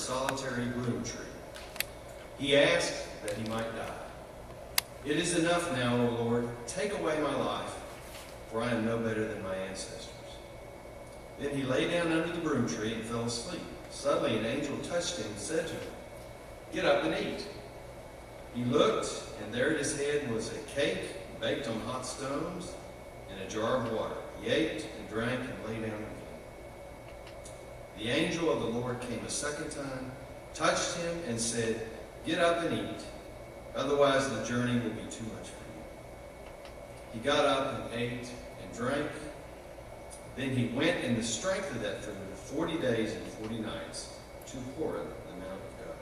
solitary broom tree. He asked that he might die. It is enough now, O Lord, take away my life, for I am no better than my ancestors. Then he lay down under the broom tree and fell asleep. Suddenly an angel touched him and said to him, "Get up and eat." He looked, and there at his head was a cake baked on hot stones and a jar of water. He ate and drank and lay down again. The angel of the Lord came a second time, touched him, and said, "Get up and eat, otherwise the journey will be too much for you." He got up and ate and drank. Then he went in the strength of that food 40 days and 40 nights to Horeb, the Mount of God.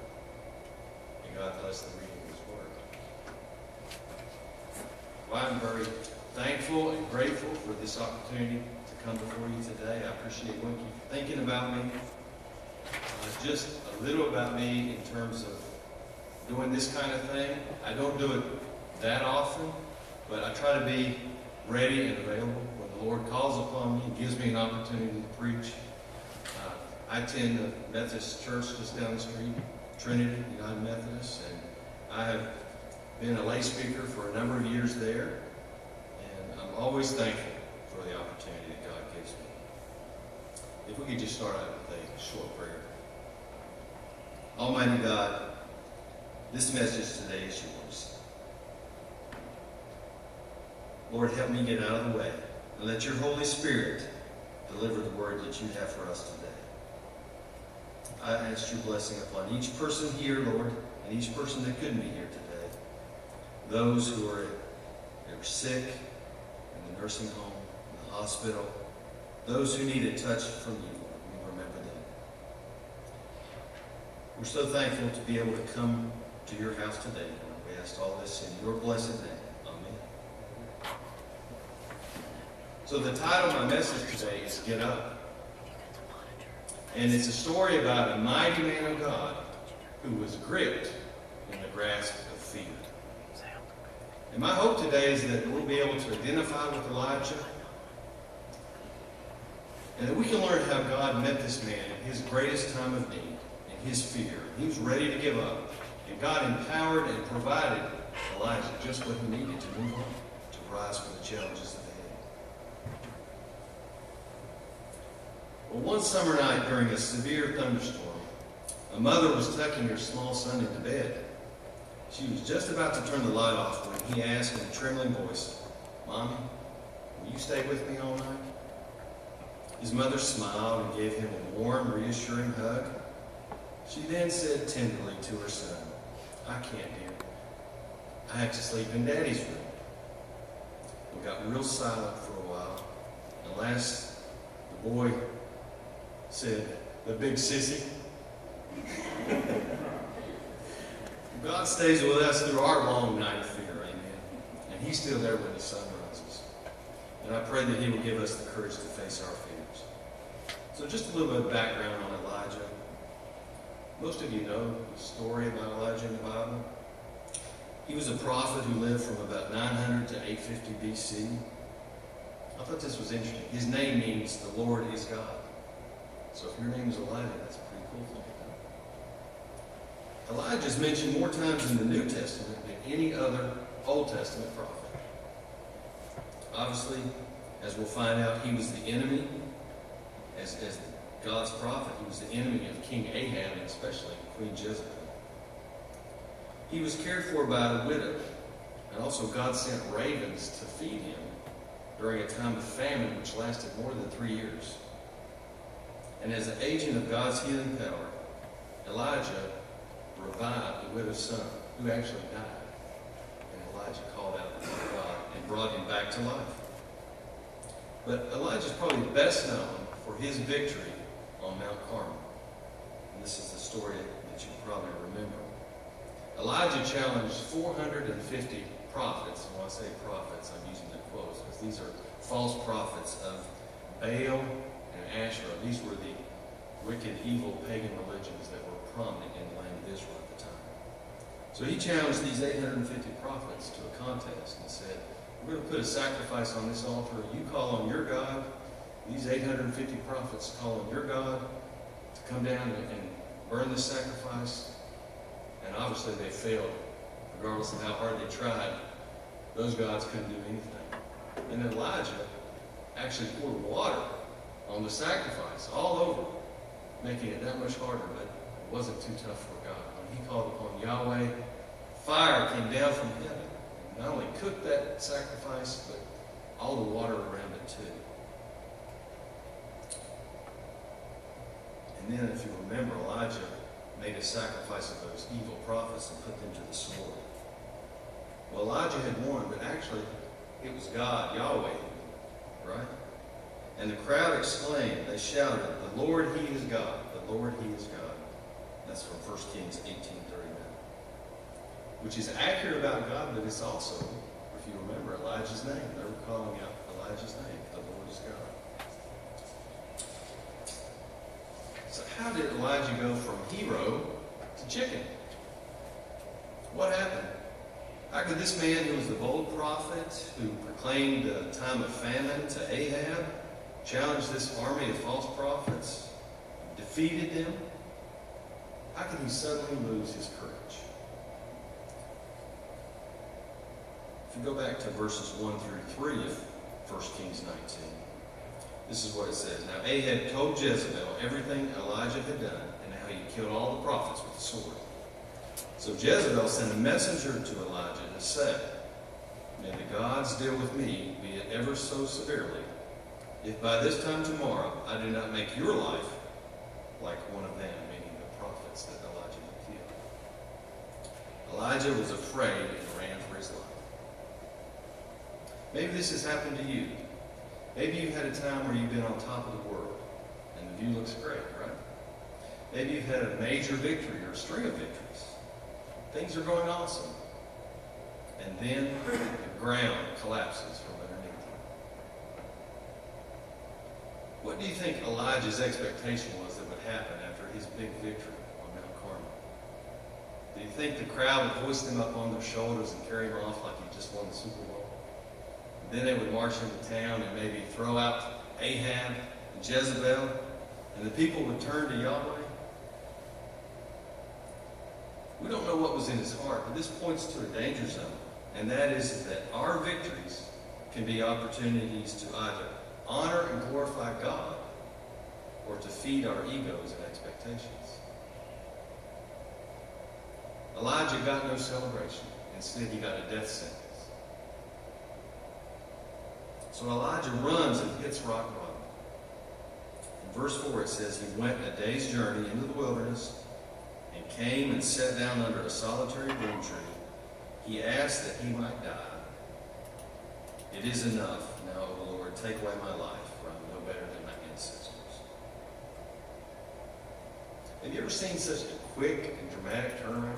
May God bless the reading of his word. Well, I'm very thankful and grateful for this opportunity to come before you today. I appreciate Winky thinking about me. Just a little about me in terms of doing this kind of thing. I don't do it that often, but I try to be ready and available when the Lord calls upon me and gives me an opportunity to preach. I attend the Methodist church just down the street, Trinity United Methodist, and I have been a lay speaker for a number of years there, and I'm always thankful for the opportunity that God gives me. If we could just start out with a short prayer. Almighty God, this message today is yours. Lord, help me get out of the way and let your Holy Spirit deliver the word that you have for us today. I ask your blessing upon each person here, Lord, and each person that couldn't be here today. Those who are sick in the nursing home, in the hospital, those who need a touch from you, Lord, we remember them. We're so thankful to be able to come to your house today, Lord. We ask all this in your blessed name. Amen. So the title of my message today is Get Up. And it's a story about a mighty man of God who was gripped in the grasp of fear. And my hope today is that we'll be able to identify with Elijah and that we can learn how God met this man in his greatest time of need, in his fear. He was ready to give up. And God empowered and provided Elijah just what he needed to move on, to rise for the challenges ahead. Well, one summer night during a severe thunderstorm, a mother was tucking her small son into bed. She was just about to turn the light off when he asked in a trembling voice, "Mommy, will you stay with me all night?" His mother smiled and gave him a warm, reassuring hug. She then said tenderly to her son, "I can't, dear. I have to sleep in Daddy's room." We got real silent for a while. And last, the boy said, "The big sissy." God stays with us through our long night of fear, amen. And he's still there when the sun rises. And I pray that he will give us the courage to face our fears. So just a little bit of background on Elijah. Most of you know the story about Elijah in the Bible. He was a prophet who lived from about 900 to 850 BC. I thought this was interesting. His name means the Lord is God. So if your name is Elijah, that's a pretty cool thing. Elijah is mentioned more times in the New Testament than any other Old Testament prophet. Obviously, as we'll find out, he was the enemy. As God's prophet, he was the enemy of King Ahab and especially Queen Jezebel. He was cared for by a widow. And also God sent ravens to feed him during a time of famine which lasted more than 3 years. And as an agent of God's healing power, Elijah revived the widow's son, who actually died. And Elijah called out to God and brought him back to life. But Elijah is probably best known for his victory on Mount Carmel. And this is the story that you probably remember. Elijah challenged 450 prophets. And when I say prophets, I'm using the quotes because these are false prophets of Baal and Asherah. These were the wicked, evil pagan religions that were prominent in the land of Israel at the time. So he challenged these 850 prophets to a contest and said, "We're going to put a sacrifice on this altar. You call on your God. These 850 prophets call on your God to come down and burn the sacrifice, and obviously they failed. Regardless of how hard they tried, those gods couldn't do anything. And Elijah actually poured water on the sacrifice all over, making it that much harder, but it wasn't too tough for God. When he called upon Yahweh, fire came down from heaven and not only cooked that sacrifice, but all the water around it too. And then, if you remember, Elijah made a sacrifice of those evil prophets and put them to the sword. Well, Elijah had won, but actually it was God, Yahweh, right? And the crowd exclaimed, they shouted, "The Lord, He is God. The Lord, He is God." That's from 1 Kings 18:39. Which is accurate about God, but it's also, if you remember, Elijah's name. They were calling out Elijah's name. The Lord is God. So how did Elijah go from hero to chicken? What happened? How could this man who was the bold prophet, who proclaimed a time of famine to Ahab, challenged this army of false prophets, defeated them, how could he suddenly lose his courage? If you go back to verses 1 through 3 of 1 Kings 19, this is what it says. Now Ahab told Jezebel everything Elijah had done and how he killed all the prophets with the sword. So Jezebel sent a messenger to Elijah to say, "May the gods deal with me, be it ever so severely, if by this time tomorrow I do not make your life like one of them," meaning the prophets that Elijah had killed. Elijah was afraid and ran for his life. Maybe this has happened to you. Maybe you've had a time where you've been on top of the world and the view looks great, right? Maybe you've had a major victory or a string of victories. Things are going awesome. And then the ground collapses from underneath you. What do you think Elijah's expectation was that would happen after his big victory on Mount Carmel? Do you think the crowd would hoist him up on their shoulders and carry him off like he just won the Super Bowl? And then they would march into town and maybe throw out Ahab and Jezebel, and the people would turn to Yahweh? We don't know what was in his heart, but this points to a danger zone, and that is that our victories can be opportunities to either honor and glorify God or to feed our egos and expectations. Elijah got no celebration. Instead, he got a death sentence. So Elijah runs and hits rock bottom. In verse 4 it says, he went a day's journey into the wilderness and came and sat down under a solitary broom tree. He asked that he might die. It is enough. Now, O Lord, take away my life, for I'm no better than my ancestors. Have you ever seen such a quick and dramatic turnaround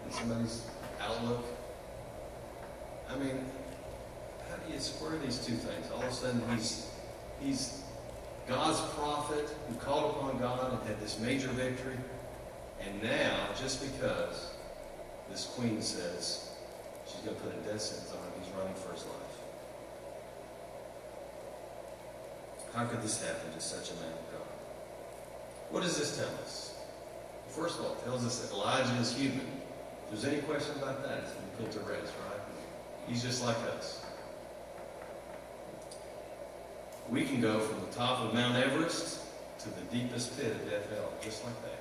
in somebody's outlook? I mean, how do you square these two things? All of a sudden, he's God's prophet who called upon God and had this major victory. And now, just because this queen says she's going to put a death sentence on him, he's running for his life. How could this happen to such a man of God? What does this tell us? First of all, it tells us that Elijah is human. If there's any question about that, it's been put to rest, right? He's just like us. We can go from the top of Mount Everest to the deepest pit of Death Valley, just like that.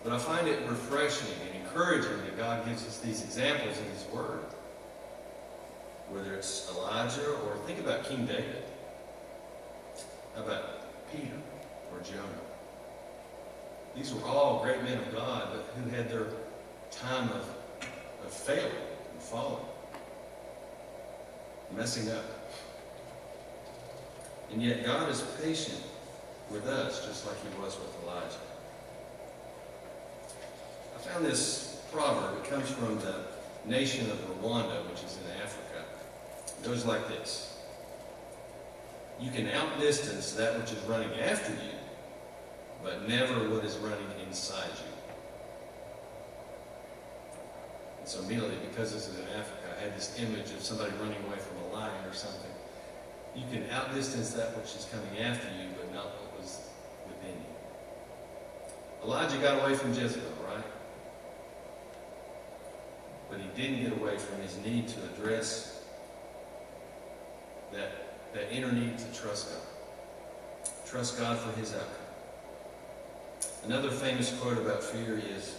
But I find it refreshing and encouraging that God gives us these examples in His Word. Whether it's Elijah or think about King David. How about Peter or Jonah? These were all great men of God, but who had their time of failing and falling, messing up. And yet God is patient with us just like He was with Elijah. I found this proverb. It comes from the nation of Rwanda, which is in Africa. It goes like this. You can outdistance that which is running after you, but never what is running inside you. And so immediately, because this is in Africa, I had this image of somebody running away from a lion or something. You can outdistance that which is coming after you, but not what was within you. Elijah got away from Jezebel, right? But he didn't get away from his need to address that inner need to trust God. Trust God for his outcome. Another famous quote about fear is,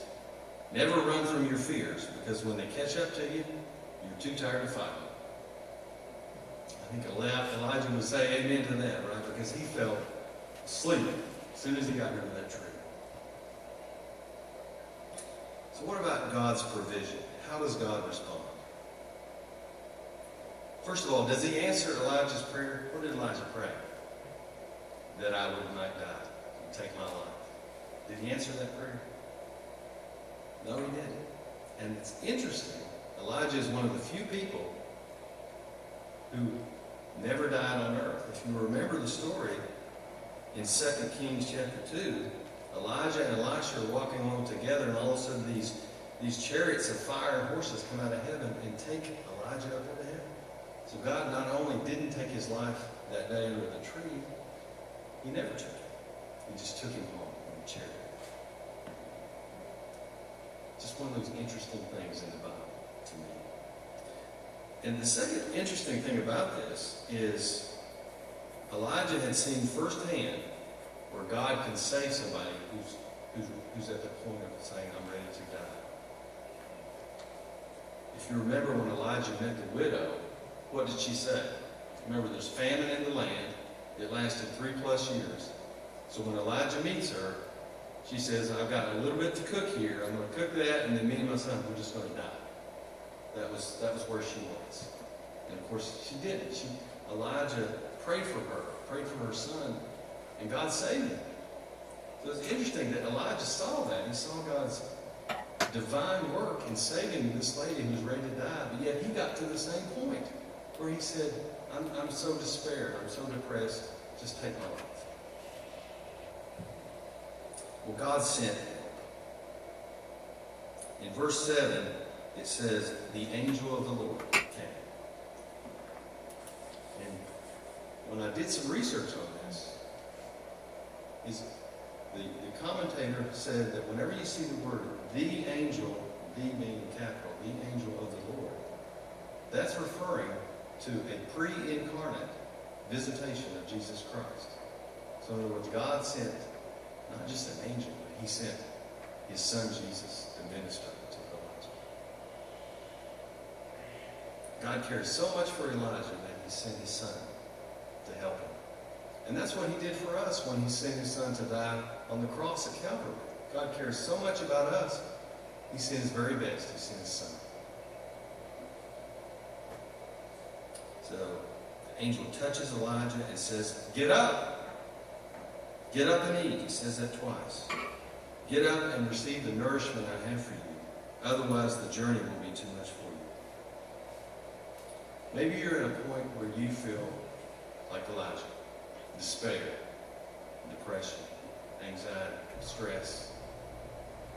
never run from your fears, because when they catch up to you, you're too tired to fight them. I think Elijah would say amen to that, right? Because he fell asleep as soon as he got rid of that tree. So what about God's provision? How does God respond? First of all, does he answer Elijah's prayer? What did Elijah pray? That I might die and take my life. Did he answer that prayer? No, he didn't. And it's interesting. Elijah is one of the few people who never died on earth. If you remember the story in 2 Kings chapter 2, Elijah and Elisha are walking along together, and all of a sudden these chariots of fire and horses come out of heaven and take Elijah up into heaven. So God not only didn't take his life that day under the tree, he never took it. He just took him home in the chariot. Just one of those interesting things in the Bible to me. And the second interesting thing about this is Elijah had seen firsthand where God can save somebody who's at the point of saying, I'm ready to die. If you remember when Elijah met the widow, what did she say? Remember, there's famine in the land. It lasted 3+ years. So when Elijah meets her, she says, I've got a little bit to cook here. I'm going to cook that, and then me and my son, we're just going to die. That was where she was. And of course, she did it. Elijah prayed for her son, and God saved him. So it's interesting that Elijah saw that. He saw God's divine work in saving this lady who was ready to die, but yet he got to the same point where he said, I'm so despaired, I'm so depressed, just take my life. Well, God sent him. In verse 7, it says, the angel of the Lord came. And when I did some research on this, the commentator said that whenever you see the word the angel, the being capital, the angel of the Lord, that's referring to a pre-incarnate visitation of Jesus Christ. So in other words, God sent not just an angel, but he sent his son Jesus to minister to Elijah. God cares so much for Elijah that he sent his son to help him. And that's what he did for us when he sent his son to die on the cross at Calvary. God cares so much about us, he sent his very best. He sent his son. So the angel touches Elijah and says, get up. Get up and eat. He says that twice. Get up and receive the nourishment I have for you. Otherwise, the journey will be too much for you. Maybe you're at a point where you feel like Elijah. Despair, depression, anxiety, stress.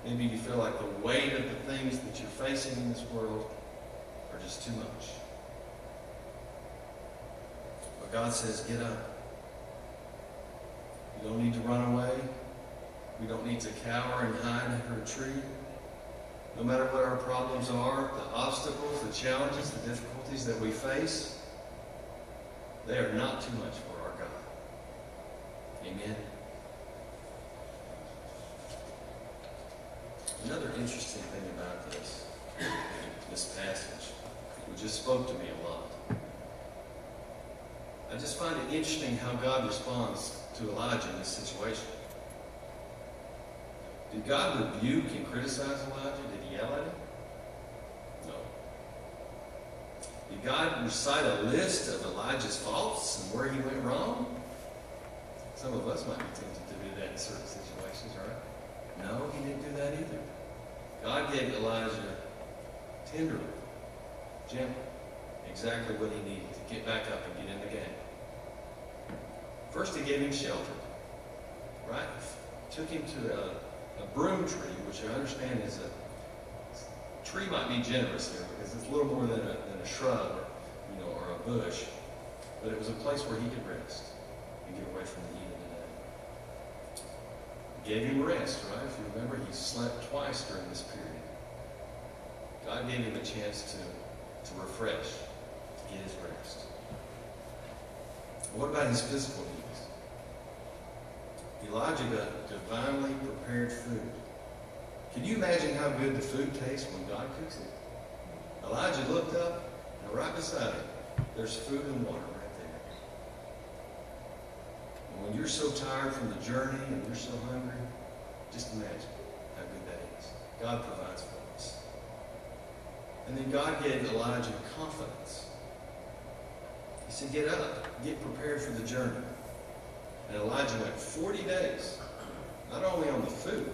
Maybe you feel like the weight of the things that you're facing in this world are just too much. But God says, get up. You don't need to run away. We don't need to cower and hide under a tree. No matter what our problems are, the obstacles, the challenges, the difficulties that we face, they are not too much for our God. Amen. Another interesting thing about this passage, which just spoke to me a lot. I just find it interesting how God responds to Elijah in this situation. Did God rebuke and criticize Elijah? Did he yell at him? No. Did God recite a list of Elijah's faults and where he went wrong? Some of us might be tempted to do that in certain situations, right? No, he didn't do that either. God gave Elijah tenderly, gently, exactly what he needed to get back up and get in the game. First, he gave him shelter, right? Took him to a broom tree, which I understand is a tree might be generous here because it's a little more than a shrub, or a bush, but it was a place where he could rest and get away from the heat of the day. gave him rest, right? If you remember, he slept twice during this period. God gave him a chance to refresh, to get his rest. What about his physical needs? Elijah got divinely prepared food. Can you imagine how good the food tastes when God cooks it? Elijah looked up, and right beside him, there's food and water right there. And when you're so tired from the journey and you're so hungry, just imagine how good that is. God provides for us. And then God gave Elijah confidence. He said, get up, get prepared for the journey. And Elijah went 40 days, not only on the food,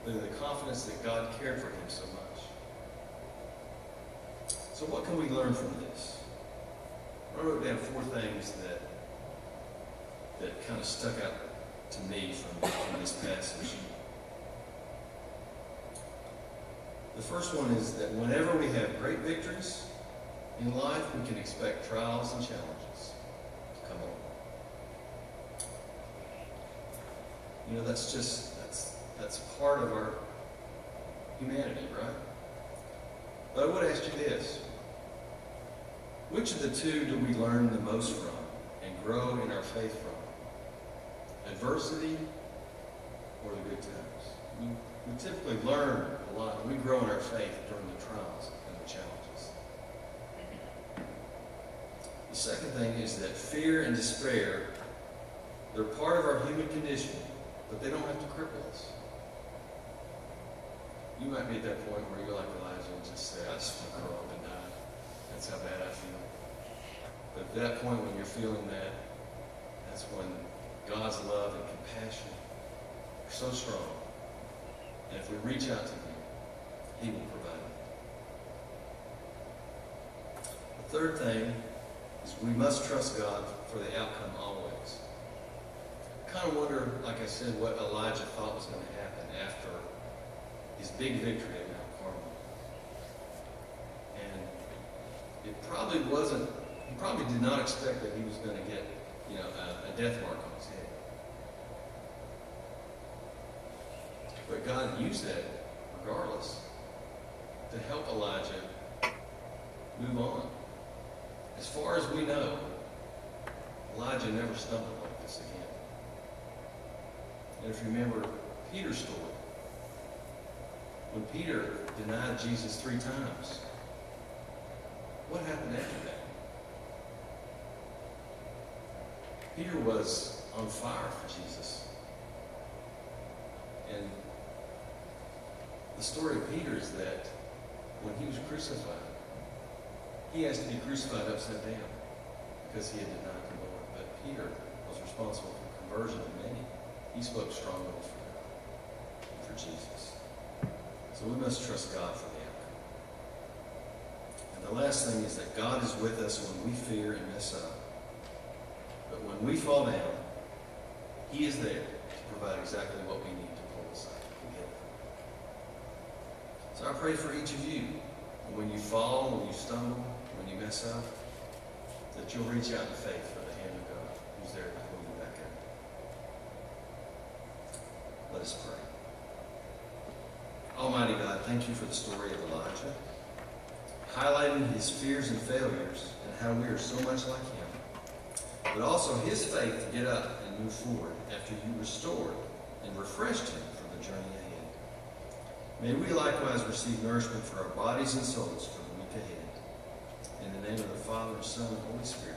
but in the confidence that God cared for him so much. So what can we learn from this? I wrote down 4 things that kind of stuck out to me from this passage. The first one is that whenever we have great victories in life, we can expect trials and challenges to come on. You know, that's part of our humanity, right? But I would ask you this. Which of the two do we learn the most from and grow in our faith from? Adversity or the good times? We typically learn a lot, and we grow in our faith during the trials and the challenges. The second thing is that fear and despair, they're part of our human condition, but they don't have to cripple us. You might be at that point where you're like Elijah and just say, I just want to grow up and die. That's how bad I feel. But at that point when you're feeling that, that's when God's love and compassion are so strong. And if we reach out to him, he will provide it. The third thing is we must trust God for the outcome always. I kind of wonder, like I said, what Elijah thought was going to happen after his big victory at Mount Carmel. And it probably wasn't, he probably did not expect that he was going to get, a death mark on his head. But God used that, regardless, to help Elijah move on. As far as we know, Elijah never stumbled like this again. And if you remember Peter's story, when Peter denied Jesus 3 times, what happened after that? Peter was on fire for Jesus. And the story of Peter is that when he was crucified, he asked to be crucified upside down because he had denied the Lord. But Peter was responsible for the conversion of many. He spoke strongly for God and for Jesus. So we must trust God for the outcome. And the last thing is that God is with us when we fear and mess up. But when we fall down, he is there to provide exactly what we need to pull us up together. So I pray for each of you, when you fall, when you stumble, when you mess up, that you'll reach out in faith for the hand of God who's there to pull you back up. Let us pray. Almighty God, thank you for the story of Elijah, highlighting his fears and failures and how we are so much like him, but also his faith to get up and move forward after you restored and refreshed him for the journey ahead. May we likewise receive nourishment for our bodies and souls for the week ahead. In the name of the Father, Son, and Holy Spirit.